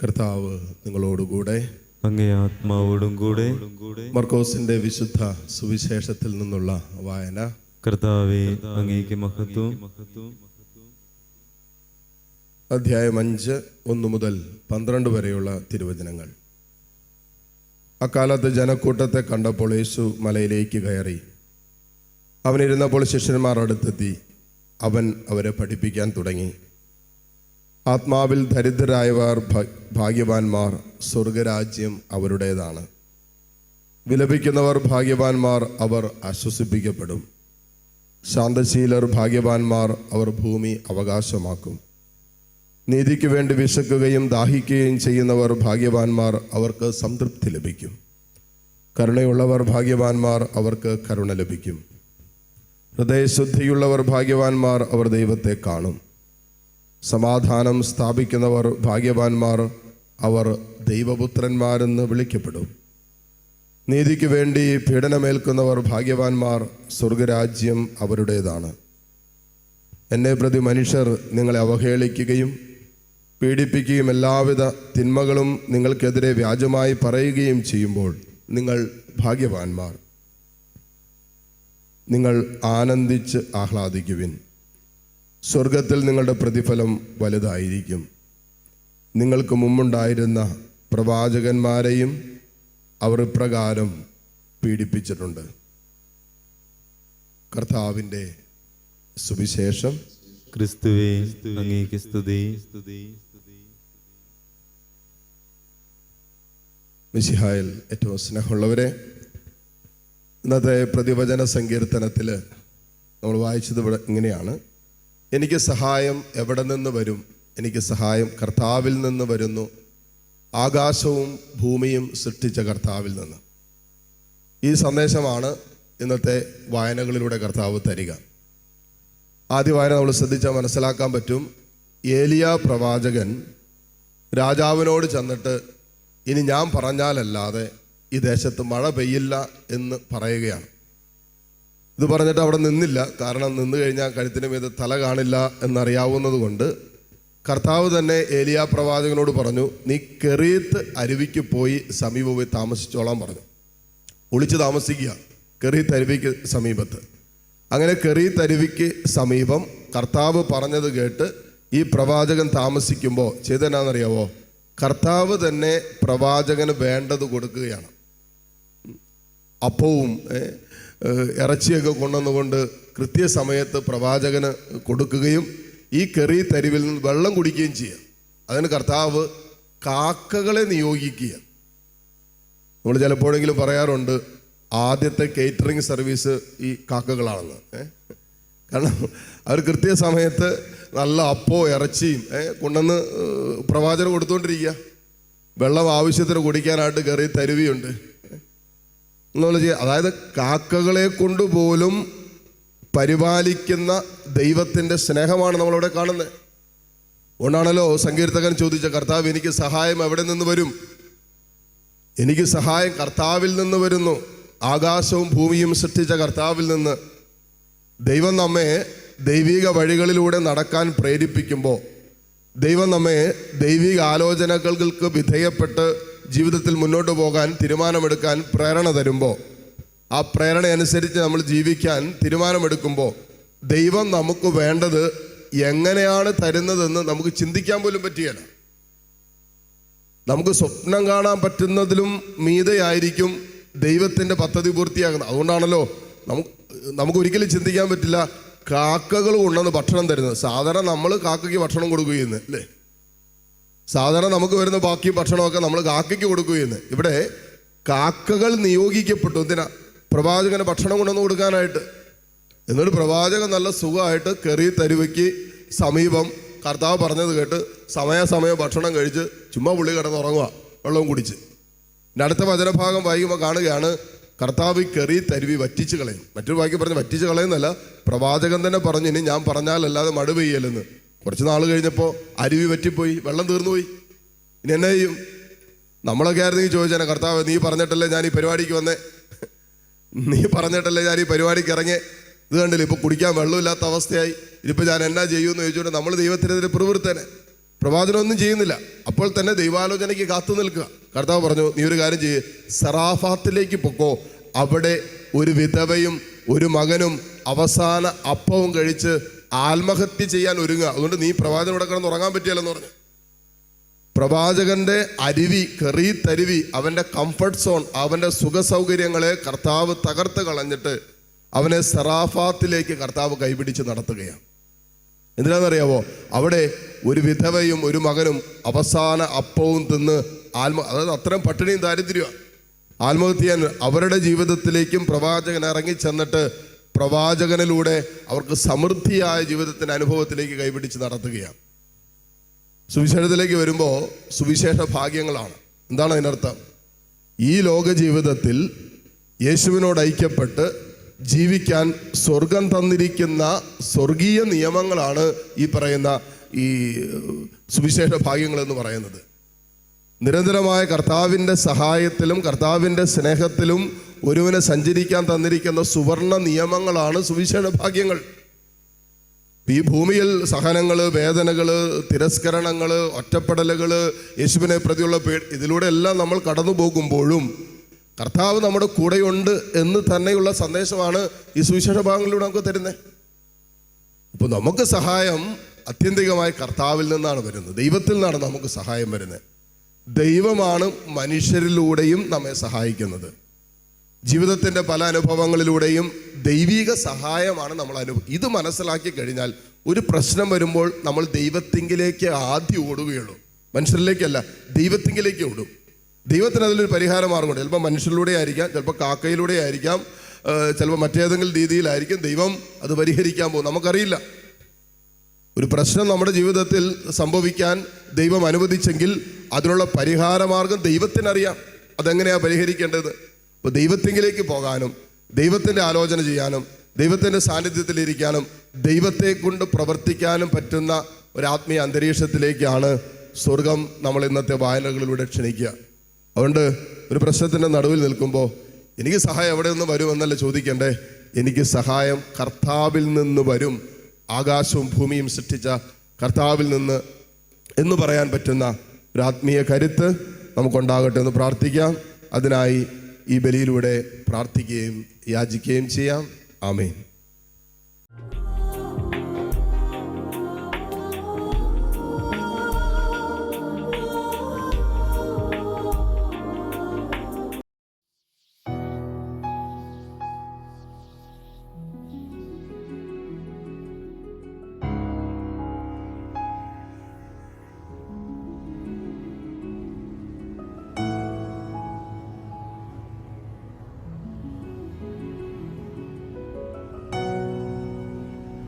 കർത്താവ് നിങ്ങളോടുകൂടെ, അങ്ങേ ആത്മാവോടും കൂടെ. മർക്കോസിന്റെ വിശുദ്ധ സുവിശേഷത്തിൽ നിന്നുള്ള വായന. കർത്താവേ, അങ്ങേക്ക് മഹത്വം. അധ്യായം 5, 1 മുതൽ 12 വരെയുള്ള തിരുവചനങ്ങൾ. അക്കാലത്ത് ജനക്കൂട്ടത്തെ കണ്ടപ്പോൾ യേശു മലയിലേക്ക് കയറി. അവനിരുന്നപ്പോൾ ശിഷ്യന്മാർ അടുത്തെത്തി. അവൻ അവരെ പഠിപ്പിക്കാൻ തുടങ്ങി. ആത്മാവിൽ ദരിദ്രരായവർ ഭാഗ്യവാന്മാർ, സ്വർഗരാജ്യം അവരുടേതാണ്. വിലപിക്കുന്നവർ ഭാഗ്യവാന്മാർ, അവർ ആശ്വസിപ്പിക്കപ്പെടും. ശാന്തശീലർ ഭാഗ്യവാന്മാർ, അവർ ഭൂമി അവകാശമാക്കും. നീതിക്ക് വേണ്ടി വിശക്കുകയും ദാഹിക്കുകയും ചെയ്യുന്നവർ ഭാഗ്യവാന്മാർ, അവർക്ക് സംതൃപ്തി ലഭിക്കും. കരുണയുള്ളവർ ഭാഗ്യവാന്മാർ, അവർക്ക് കരുണ ലഭിക്കും. ഹൃദയശുദ്ധിയുള്ളവർ ഭാഗ്യവാന്മാർ, അവർ ദൈവത്തെ കാണും. സമാധാനം സ്ഥാപിക്കുന്നവർ ഭാഗ്യവാന്മാർ, അവർ ദൈവപുത്രന്മാരെന്ന് വിളിക്കപ്പെടും. നീതിക്ക് വേണ്ടി പീഡനമേൽക്കുന്നവർ ഭാഗ്യവാന്മാർ, സ്വർഗരാജ്യം അവരുടേതാണ്. എന്നെ പ്രതി മനുഷ്യർ നിങ്ങളെ അവഹേളിക്കുകയും പീഡിപ്പിക്കുകയും എല്ലാവിധ തിന്മകളും നിങ്ങൾക്കെതിരെ വ്യാജമായി പറയുകയും ചെയ്യുമ്പോൾ നിങ്ങൾ ഭാഗ്യവാന്മാർ. നിങ്ങൾ ആനന്ദിച്ച് ആഹ്ലാദിക്കുവിൻ. സ്വർഗത്തിൽ നിങ്ങളുടെ പ്രതിഫലം വലുതായിരിക്കും. നിങ്ങൾക്ക് മുമ്പുണ്ടായിരുന്ന പ്രവാചകന്മാരെയും അവർ ഇപ്രകാരം പീഡിപ്പിച്ചിട്ടുണ്ട്. കർത്താവിൻ്റെ സുവിശേഷം. ക്രിസ്തുവേ, അങ്ങേക്ക് സ്തുതി. മിശിഹായിൽ ഏറ്റവും സ്നേഹമുള്ളവരെ, ഇന്നത്തെ പ്രതിവചന സങ്കീർത്തനത്തിൽ നമ്മൾ വായിച്ചത് ഇവിടെ ഇങ്ങനെയാണ്: എനിക്ക് സഹായം എവിടെ നിന്ന് വരും? എനിക്ക് സഹായം കർത്താവിൽ നിന്ന് വരുന്നു. ആകാശവും ഭൂമിയും സൃഷ്ടിച്ച കർത്താവിൽ നിന്ന്. ഈ സന്ദേശമാണ് ഇന്നത്തെ വായനകളിലൂടെ കർത്താവ് തരിക. ആദ്യ വായന നമ്മൾ ശ്രദ്ധിച്ചാൽ മനസ്സിലാക്കാൻ പറ്റും. ഏലിയ പ്രവാചകൻ രാജാവിനോട് ചെന്നിട്ട്, ഇനി ഞാൻ പറഞ്ഞാലല്ലാതെ ഈ ദേശത്ത് മഴ പെയ്യില്ല എന്ന് പറയുകയാണ്. ഇത് പറഞ്ഞിട്ട് അവിടെ നിന്നില്ല. കാരണം നിന്ന് കഴിഞ്ഞാൽ കഴുത്തിന് മീതെ തല കാണില്ല എന്നറിയാവുന്നത് കൊണ്ട് കർത്താവ് തന്നെ ഏലിയ പ്രവാചകനോട് പറഞ്ഞു, നീ കെറീത്ത് അരുവിക്ക് പോയി സമീപമായി താമസിച്ചോളാൻ പറഞ്ഞു. ഒളിച്ച് താമസിക്കുക കെറീത്ത് അരുവിക്ക് സമീപത്ത്. അങ്ങനെ കെറീത്ത് അരുവിക്ക് സമീപം കർത്താവ് പറഞ്ഞത് കേട്ട് ഈ പ്രവാചകൻ താമസിക്കുമ്പോൾ ചെയ്തെന്നാണെന്നറിയാവോ? കർത്താവ് തന്നെ പ്രവാചകന് വേണ്ടത് കൊടുക്കുകയാണ്. അപ്പവും ഇറച്ചിയൊക്കെ കൊണ്ടുവന്നുകൊണ്ട് കൃത്യസമയത്ത് പ്രവാചകന് കൊടുക്കുകയും ഈ കെറീത്ത് അരുവിൽ നിന്ന് വെള്ളം കുടിക്കുകയും ചെയ്യുക. അതിന് കർത്താവ് കാക്കകളെ നിയോഗിക്കുക. നമ്മൾ ചിലപ്പോഴെങ്കിലും പറയാറുണ്ട്, ആദ്യത്തെ കേറ്ററിംഗ് സർവീസ് ഈ കാക്കകളാണെന്ന്. കാരണം അവർ കൃത്യസമയത്ത് നല്ല അപ്പോ ഇറച്ചിയും കൊണ്ടുവന്ന് പ്രവാചകന് കൊടുത്തുകൊണ്ടിരിക്കുക. വെള്ളം ആവശ്യത്തിന് കുടിക്കാനായിട്ട് കെറീത്ത് അരുവിയുണ്ട് എന്നുള്ള. അതായത് കാക്കകളെ കൊണ്ടുപോലും പരിപാലിക്കുന്ന ദൈവത്തിൻ്റെ സ്നേഹമാണ് നമ്മളവിടെ കാണുന്നത്. അതുകൊണ്ടാണല്ലോ സങ്കീർത്തകൻ ചോദിച്ച, കർത്താവ് എനിക്ക് സഹായം എവിടെ നിന്ന് വരും? എനിക്ക് സഹായം കർത്താവിൽ നിന്ന് വരുന്നു. ആകാശവും ഭൂമിയും സൃഷ്ടിച്ച കർത്താവിൽ നിന്ന്. ദൈവം നമ്മെ ദൈവിക വഴികളിലൂടെ നടക്കാൻ പ്രേരിപ്പിക്കുമ്പോൾ, ദൈവം നമ്മെ ദൈവിക ആലോചനകൾക്ക് വിധേയപ്പെട്ട് ജീവിതത്തിൽ മുന്നോട്ട് പോകാൻ തീരുമാനമെടുക്കാൻ പ്രേരണ തരുമ്പോൾ, ആ പ്രേരണ അനുസരിച്ച് നമ്മൾ ജീവിക്കാൻ തീരുമാനമെടുക്കുമ്പോൾ, ദൈവം നമുക്ക് വേണ്ടത് എങ്ങനെയാണ് തരുന്നതെന്ന് നമുക്ക് ചിന്തിക്കാൻ പോലും പറ്റുകയില്ല. നമുക്ക് സ്വപ്നം കാണാൻ പറ്റുന്നതിലും മീതെയായിരിക്കും ദൈവത്തിൻ്റെ പദ്ധതി പൂർത്തിയാകുന്നത്. അതുകൊണ്ടാണല്ലോ നമുക്ക് ഒരിക്കലും ചിന്തിക്കാൻ പറ്റില്ല കാക്കകൾ കൊണ്ടുവന്ന് ഭക്ഷണം തരുന്നത്. സാധാരണ നമ്മൾ കാക്കയ്ക്ക് ഭക്ഷണം കൊടുക്കുകയെന്ന് അല്ലേ? സാധാരണ നമുക്ക് വരുന്ന ബാക്കി ഭക്ഷണമൊക്കെ നമ്മൾ കാക്കയ്ക്ക് കൊടുക്കുകയെന്ന്. ഇവിടെ കാക്കകൾ നിയോഗിക്കപ്പെട്ടു. എന്തിനാ? പ്രവാചകന് ഭക്ഷണം കൊണ്ടുവന്ന് കൊടുക്കാനായിട്ട്. എന്നിട്ട് പ്രവാചകൻ നല്ല സുഖമായിട്ട് കെറീത്ത് അരുവിക്ക് സമീപം കർത്താവ് പറഞ്ഞത് കേട്ട് സമയാസമയം ഭക്ഷണം കഴിച്ച് ചുമ്മാ പുള്ളി കിടന്നുറങ്ങുക, വെള്ളവും കുടിച്ച്. പിന്നെ അടുത്ത വചനഭാഗം വായിക്കുമ്പോൾ കാണുകയാണ്, കർത്താവ് കെറീത്ത് അരുവി വറ്റിച്ച് കളയും. മറ്റൊരു വാക്യം പറഞ്ഞ് വറ്റിച്ച് കളയുന്നല്ല, പ്രവാചകൻ തന്നെ പറഞ്ഞു, ഇനി ഞാൻ പറഞ്ഞാലല്ലാതെ മഴ പെയ്യല്ലെന്ന്. കുറച്ച് നാൾ കഴിഞ്ഞപ്പോൾ അരുവി വറ്റിപ്പോയി, വെള്ളം തീർന്നുപോയി. ഇനി എന്നാ ചെയ്യും? നമ്മളൊക്കെ ആയിരുന്നെങ്കിൽ ചോദിച്ചാൽ, കർത്താവ് നീ പറഞ്ഞിട്ടല്ലേ ഞാൻ ഈ പരിപാടിക്ക് വന്നേ, നീ പറഞ്ഞിട്ടല്ലേ ഞാൻ ഈ പരിപാടിക്ക് ഇറങ്ങേ, ഇത് കണ്ടില്ല ഇപ്പോൾ കുടിക്കാൻ വെള്ളമില്ലാത്ത അവസ്ഥയായി, ഇതിപ്പോൾ ഞാൻ എന്നാ ചെയ്യുമെന്ന് ചോദിച്ചുകൊണ്ട് നമ്മൾ ദൈവത്തിനെതിരെ പ്രവൃത്തനെ. പ്രവാചകനൊന്നും ചെയ്യുന്നില്ല. അപ്പോൾ തന്നെ ദൈവാലോചനയ്ക്ക് കാത്തു നിൽക്കുക. കർത്താവ് പറഞ്ഞു, നീ ഒരു കാര്യം ചെയ്യ്, സറാഫാത്തിലേക്ക് പൊക്കോ, അവിടെ ഒരു വിധവയും ഒരു മകനും അവസാന അപ്പവും കഴിച്ച് ആത്മഹത്യ ചെയ്യാൻ ഒരുങ്ങുക. അതുകൊണ്ട് നീ പ്രവാചകൻ ഇവിടെ കിടന്ന് ഉറങ്ങാൻ പറ്റിയല്ലെന്ന് പറഞ്ഞു. പ്രവാചകന്റെ അരുവി, കെറീത്തരുവി, അവന്റെ കംഫർട്ട് സോൺ, അവന്റെ സുഖസൗകര്യങ്ങളെ കർത്താവ് തകർത്ത് കളഞ്ഞിട്ട് അവനെ സറാഫാത്തിലേക്ക് കർത്താവ് കൈപിടിച്ച് നടത്തുകയാണ്. എന്തിനാണെന്നറിയാവോ? അവിടെ ഒരു വിധവയും ഒരു മകനും അവസാന അപ്പവും തിന്ന് അതായത് അത്രയും പട്ടിണിയും ദാരിദ്ര്യമാണ്, ആത്മഹത്യ ചെയ്യാൻ അവരുടെ ജീവിതത്തിലേക്കും പ്രവാചകൻ ഇറങ്ങി ചെന്നിട്ട് പ്രവാചകനിലൂടെ അവർക്ക് സമൃദ്ധിയായ ജീവിതത്തിന്റെ അനുഭവത്തിലേക്ക് കൈപിടിച്ച് നടത്തുകയാണ്. സുവിശേഷത്തിലേക്ക് വരുമ്പോൾ സുവിശേഷ ഭാഗ്യങ്ങളാണ്. എന്താണ് അതിനർത്ഥം? ഈ ലോക ജീവിതത്തിൽ യേശുവിനോട് ഐക്യപ്പെട്ട് ജീവിക്കാൻ സ്വർഗം തന്നിരിക്കുന്ന സ്വർഗീയ നിയമങ്ങളാണ് ഈ പറയുന്ന ഈ സുവിശേഷ ഭാഗ്യങ്ങൾ എന്ന് പറയുന്നത്. നിരന്തരമായ കർത്താവിൻ്റെ സഹായത്തിലും കർത്താവിൻ്റെ സ്നേഹത്തിലും ഒരുവനെ സഞ്ചരിക്കാൻ തന്നിരിക്കുന്ന സുവർണ നിയമങ്ങളാണ് സുവിശേഷ ഭാഗ്യങ്ങൾ. ഈ ഭൂമിയിൽ സഹനങ്ങൾ, വേദനകൾ, തിരസ്കരണങ്ങൾ, ഒറ്റപ്പെടലുകൾ, യേശുവിനെ പ്രതിയുള്ള ഇതിലൂടെ എല്ലാം നമ്മൾ കടന്നു പോകുമ്പോഴും കർത്താവ് നമ്മുടെ കൂടെയുണ്ട് എന്ന് തന്നെയുള്ള സന്ദേശമാണ് ഈ സുവിശേഷ ഭാഗങ്ങളിലൂടെ നമുക്ക് തരുന്നത്. അപ്പോൾ നമുക്ക് സഹായം അത്യന്തികമായി കർത്താവിൽ നിന്നാണ് വരുന്നത്, ദൈവത്തിൽ നിന്നാണ് നമുക്ക് സഹായം വരുന്നത്. ദൈവമാണ് മനുഷ്യരിലൂടെയും നമ്മെ സഹായിക്കുന്നത്. ജീവിതത്തിൻ്റെ പല അനുഭവങ്ങളിലൂടെയും ദൈവിക സഹായമാണ് നമ്മൾ ഇത് മനസ്സിലാക്കി കഴിഞ്ഞാൽ ഒരു പ്രശ്നം വരുമ്പോൾ നമ്മൾ ദൈവത്തിങ്കിലേക്ക് ആദ്യം ഓടുകയുള്ളൂ, മനുഷ്യരിലേക്കല്ല, ദൈവത്തിങ്കിലേക്ക് ഓടും. ദൈവത്തിന് അതിലൊരു പരിഹാര മാർഗമുണ്ട്. ചിലപ്പോൾ മനുഷ്യരിലൂടെ ആയിരിക്കാം, ചിലപ്പോൾ കാക്കയിലൂടെ ആയിരിക്കാം, ചിലപ്പോൾ മറ്റേതെങ്കിലും രീതിയിലായിരിക്കും ദൈവം അത് പരിഹരിക്കാൻ പോകും, നമുക്കറിയില്ല. ഒരു പ്രശ്നം നമ്മുടെ ജീവിതത്തിൽ സംഭവിക്കാൻ ദൈവം അനുവദിച്ചെങ്കിൽ അതിനുള്ള പരിഹാര മാർഗം ദൈവത്തിനറിയാം, അതെങ്ങനെയാണ് പരിഹരിക്കേണ്ടത്. അപ്പോൾ ദൈവത്തിങ്കിലേക്ക് പോകാനും ദൈവത്തിൻ്റെ ആലോചന ചെയ്യാനും ദൈവത്തിൻ്റെ സാന്നിധ്യത്തിലിരിക്കാനും ദൈവത്തെ കൊണ്ട് പ്രവർത്തിക്കാനും പറ്റുന്ന ഒരു ആത്മീയ അന്തരീക്ഷത്തിലേക്കാണ് സ്വർഗം നമ്മൾ ഇന്നത്തെ വായനകളിലൂടെ ക്ഷണിക്കുക. അതുകൊണ്ട് ഒരു പ്രശ്നത്തിൻ്റെ നടുവിൽ നിൽക്കുമ്പോൾ എനിക്ക് സഹായം എവിടെ നിന്ന് വരുമെന്നല്ല ചോദിക്കണ്ടേ, എനിക്ക് സഹായം കർത്താവിൽ നിന്ന് വരും, ആകാശവും ഭൂമിയും സൃഷ്ടിച്ച കർത്താവിൽ നിന്ന് എന്ന് പറയാൻ പറ്റുന്ന ഒരു ആത്മീയ കരുത്ത് നമുക്കുണ്ടാകട്ടെ എന്ന് പ്രാർത്ഥിക്കാം. അതിനായി ഈ ബലിയിലൂടെ പ്രാർത്ഥിക്കുകയും യാചിക്കുകയും ചെയ്യാം. ആമേൻ.